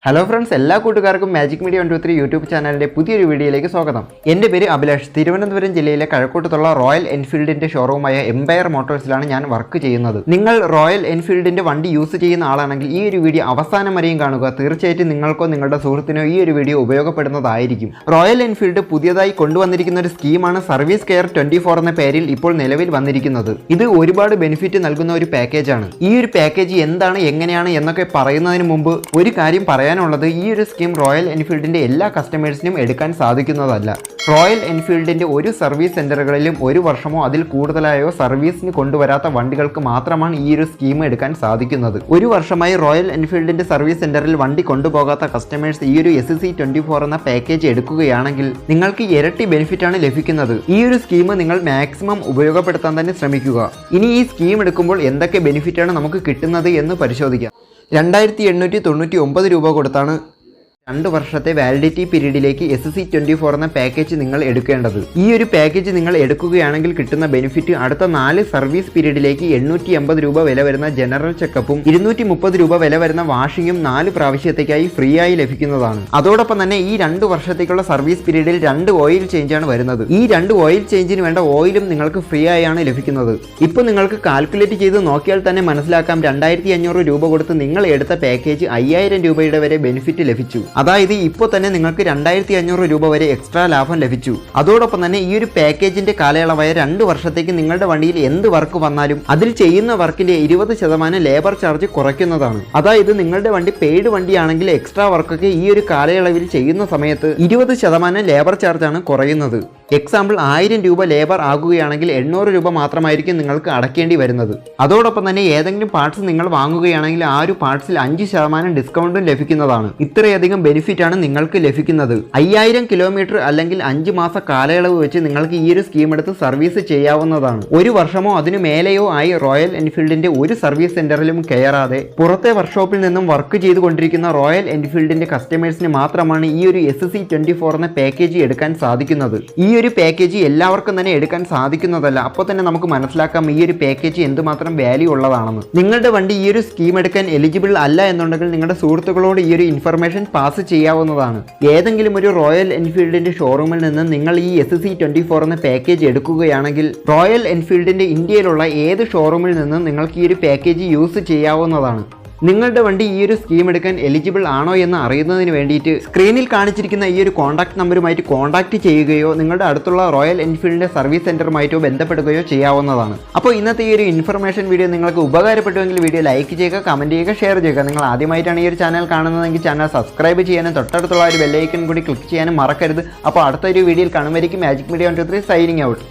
Hello friends, എല്ലാ കൂട്ടുകാർക്കും magic media 123 YouTube ചാനലിൻ്റെ പുതിയൊരു വീഡിയോയിലേക്ക് സ്വാഗതം. എൻ്റെ പേര് അഭിലാഷ്. തിരുവനന്തപുരം ജില്ലയിലെ കഴക്കൂട്ടത്തുള്ള റോയൽ എൻഫീൽഡിൻ്റെ ഷോറൂമായ എംപയർ മോട്ടോഴ്സിലാണ് ഞാൻ വർക്ക് ചെയ്യുന്നത്. നിങ്ങൾ റോയൽ എൻഫീൽഡിൻ്റെ വണ്ടി യൂസ് ചെയ്യുന്ന ആളാണെങ്കിൽ ഈ ഒരു വീഡിയോ അവസാനം വരെയും കാണുക. തീർച്ചയായിട്ടും നിങ്ങൾക്കോ നിങ്ങളുടെ സുഹൃത്തിനോ ഈ ഒരു വീഡിയോ ഉപയോഗപ്പെടുന്നതായിരിക്കും. റോയൽ എൻഫീൽഡ് പുതിയതായി കൊണ്ടുവന്നിരിക്കുന്ന ഒരു സ്കീമാണ് സർവീസ് കെയർ 24 എന്ന പേരിൽ ഇപ്പോൾ നിലവിൽ വന്നിരിക്കുന്നത്. ഇത് ഒരുപാട് ബെനിഫിറ്റ് നൽകുന്ന ഒരു പാക്കേജാണ്. ഈ ഒരു പാക്കേജ് എന്താണ്, എങ്ങനെയാണ് എന്നൊക്കെ പറയുന്നതിന് മുമ്പ് ഒരു കാര്യം പറയാനുള്ളത്, ഈ ഒരു സ്കീം റോയൽ എൻഫീൽഡിന്റെ എല്ലാ കസ്റ്റമേഴ്സിനും എടുക്കാൻ സാധിക്കുന്നതല്ല. റോയൽ എൻഫീൽഡിന്റെ ഒരു സർവീസ് സെന്ററുകളിലും ഒരു വർഷമോ അതിൽ കൂടുതലായോ സർവീസിന് കൊണ്ടുവരാത്ത വണ്ടികൾക്ക് മാത്രമാണ് ഈ ഒരു സ്കീം എടുക്കാൻ സാധിക്കുന്നത്. ഒരു വർഷമായി റോയൽ എൻഫീൽഡിന്റെ സർവീസ് സെന്ററിൽ വണ്ടി കൊണ്ടുപോകാത്ത കസ്റ്റമേഴ്സ് ഈ ഒരു SC24 എന്ന പാക്കേജ് എടുക്കുകയാണെങ്കിൽ നിങ്ങൾക്ക് ഇരട്ടി ബെനിഫിറ്റ് ആണ് ലഭിക്കുന്നത്. ഈ ഒരു സ്കീം നിങ്ങൾ മാക്സിമം ഉപയോഗപ്പെടുത്താൻ തന്നെ ശ്രമിക്കുക. ഇനി ഈ സ്കീം എടുക്കുമ്പോൾ എന്തൊക്കെ ബെനിഫിറ്റ് ആണ് നമുക്ക് കിട്ടുന്നത് എന്ന് പരിശോധിക്കാം. 2899 രൂപ കൊടുത്താണ് 2 വർഷത്തെ വാലിഡിറ്റി പീരീഡിലേക്ക് SC24 എന്ന പാക്കേജ് നിങ്ങൾ എടുക്കേണ്ടത്. ഈ ഒരു പാക്കേജ് നിങ്ങൾ എടുക്കുകയാണെങ്കിൽ കിട്ടുന്ന ബെനിഫിറ്റ് അടുത്ത 4 സർവീസ് പീരീഡിലേക്ക് 880 രൂപ വില വരുന്ന ജനറൽ ചെക്കപ്പും 230 രൂപ വില വരുന്ന വാഷിങ്ങും 4 പ്രാവശ്യത്തേക്കായി ഫ്രീ ആയി ലഭിക്കുന്നതാണ്. അതോടൊപ്പം തന്നെ ഈ 2 വർഷത്തേക്കുള്ള സർവീസ് പീരീഡിൽ 2 ഓയിൽ ചേഞ്ചാണ് വരുന്നത്. ഈ 2 ഓയിൽ ചേഞ്ചിന് വേണ്ട ഓയിലും നിങ്ങൾക്ക് ഫ്രീ ആയാണ് ലഭിക്കുന്നത്. ഇപ്പോൾ നിങ്ങൾക്ക് കാൽക്കുലേറ്റ് ചെയ്ത് നോക്കിയാൽ തന്നെ മനസ്സിലാക്കാം, 2500 രൂപ കൊടുത്ത് നിങ്ങൾ എടുത്ത പാക്കേജ് 5000 രൂപയുടെ വരെ ബെനിഫിറ്റ് ലഭിച്ചു. അതായത് ഇപ്പോൾ തന്നെ നിങ്ങൾക്ക് 2500 രൂപ വരെ എക്സ്ട്രാ ലാഭം ലഭിച്ചു. അതോടൊപ്പം തന്നെ ഈ ഒരു പാക്കേജിന്റെ കാലയളവായ 2 വർഷത്തേക്ക് നിങ്ങളുടെ വണ്ടിയിൽ എന്ത് വർക്ക് വന്നാലും അതിൽ ചെയ്യുന്ന വർക്കിന്റെ 20% ലേബർ ചാർജ് കുറയ്ക്കുന്നതാണ്. അതായത് നിങ്ങളുടെ വണ്ടി പെയ്ഡ് വണ്ടിയാണെങ്കിൽ എക്സ്ട്രാ വർക്കൊക്കെ ഈ ഒരു കാലയളവിൽ ചെയ്യുന്ന സമയത്ത് 20% ലേബർ ചാർജാണ് കുറയുന്നത്. എക്സാമ്പിൾ 1000 രൂപ ലേബർ ആകുകയാണെങ്കിൽ 800 രൂപ മാത്രമായിരിക്കും നിങ്ങൾക്ക് അടയ്ക്കേണ്ടി വരുന്നത്. അതോടൊപ്പം തന്നെ ഏതെങ്കിലും പാർട്സ് നിങ്ങൾ വാങ്ങുകയാണെങ്കിൽ ആ ഒരു പാർട്സിൽ 5% ഡിസ്കൗണ്ടും ലഭിക്കുന്നതാണ്. ഇത്രയധികം ബെനിഫിറ്റ് ആണ് നിങ്ങൾക്ക് ലഭിക്കുന്നത്. 5000 കിലോമീറ്റർ അല്ലെങ്കിൽ 5 മാസ കാലയളവ് വെച്ച് നിങ്ങൾക്ക് ഈ ഒരു സ്കീം എടുത്ത് സർവീസ് ചെയ്യാവുന്നതാണ്. ഒരു വർഷമോ അതിനു മേലെയോ ആയി റോയൽ എൻഫീൽഡിന്റെ ഒരു സർവീസ് സെന്ററിലും കയറാതെ പുറത്തെ വർക്ക്ഷോപ്പിൽ നിന്നും വർക്ക് ചെയ്തുകൊണ്ടിരിക്കുന്ന റോയൽ എൻഫീൽഡിന്റെ കസ്റ്റമേഴ്സിന് മാത്രമാണ് ഈ ഒരു SC24 എന്ന പാക്കേജ് എടുക്കാൻ സാധിക്കുന്നത്. ഈ ഒരു പാക്കേജ് എല്ലാവർക്കും തന്നെ എടുക്കാൻ സാധിക്കുന്നതല്ല. അപ്പോൾ തന്നെ നമുക്ക് മനസ്സിലാക്കാം ഈ ഒരു പാക്കേജ് എന്തുമാത്രം വാല്യൂ ഉള്ളതാണെന്ന്. നിങ്ങളുടെ വണ്ടി ഈ ഒരു സ്കീം എടുക്കാൻ എലിജിബിൾ അല്ല എന്നുണ്ടെങ്കിൽ നിങ്ങളുടെ സുഹൃത്തുക്കളോട് ഈ ഒരു ഇൻഫർമേഷൻ പാസ് ചെയ്യാവുന്നതാണ്. ഏതെങ്കിലും ഒരു റോയൽ എൻഫീൽഡിന്റെ ഷോറൂമിൽ നിന്ന് നിങ്ങൾ ഈ SC24 എന്ന പാക്കേജ് എടുക്കുകയാണെങ്കിൽ റോയൽ എൻഫീൽഡിന്റെ ഇന്ത്യയിലുള്ള ഏത് ഷോറൂമിൽ നിന്നും നിങ്ങൾക്ക് ഈ ഒരു പാക്കേജ് യൂസ് ചെയ്യാവുന്നതാണ്. നിങ്ങളുടെ വണ്ടി ഈ ഒരു സ്കീം എടുക്കാൻ എലിജിബിൾ ആണോ എന്ന് അറിയുന്നതിന് വേണ്ടിയിട്ട് സ്ക്രീനിൽ കാണിച്ചിരിക്കുന്ന ഈ ഒരു കോൺടാക്ട് നമ്പറുമായിട്ട് കോൺടാക്ട് ചെയ്യുകയോ നിങ്ങളുടെ അടുത്തുള്ള റോയൽ എൻഫീൽഡിന്റെ സർവീസ് സെന്ററുമായിട്ടോ ബന്ധപ്പെടുകയോ ചെയ്യാവുന്നതാണ്. അപ്പോൾ ഇന്നത്തെ ഈ ഒരു ഇൻഫർമേഷൻ വീഡിയോ നിങ്ങൾക്ക് ഉപകാരപ്പെട്ടുവെങ്കിൽ വീഡിയോ ലൈക്ക് ചെയ്യുക, കമന്റ് ചെയ്യുക, ഷെയർ ചെയ്യുക. നിങ്ങൾ ആദ്യമായിട്ടാണ് ഈ ഒരു ചാനൽ കാണുന്നതെങ്കിൽ ചാനൽ സബ്സ്ക്രൈബ് ചെയ്യാനും തൊട്ടടുത്തുള്ള ഒരു ബെല്ലൈക്കൺ കൂടി ക്ലിക്ക് ചെയ്യാനും മറക്കരുത്. അപ്പോൾ അടുത്തൊരു വീഡിയോയിൽ കാണുമായിരിക്കും. Magic media 123 signing out.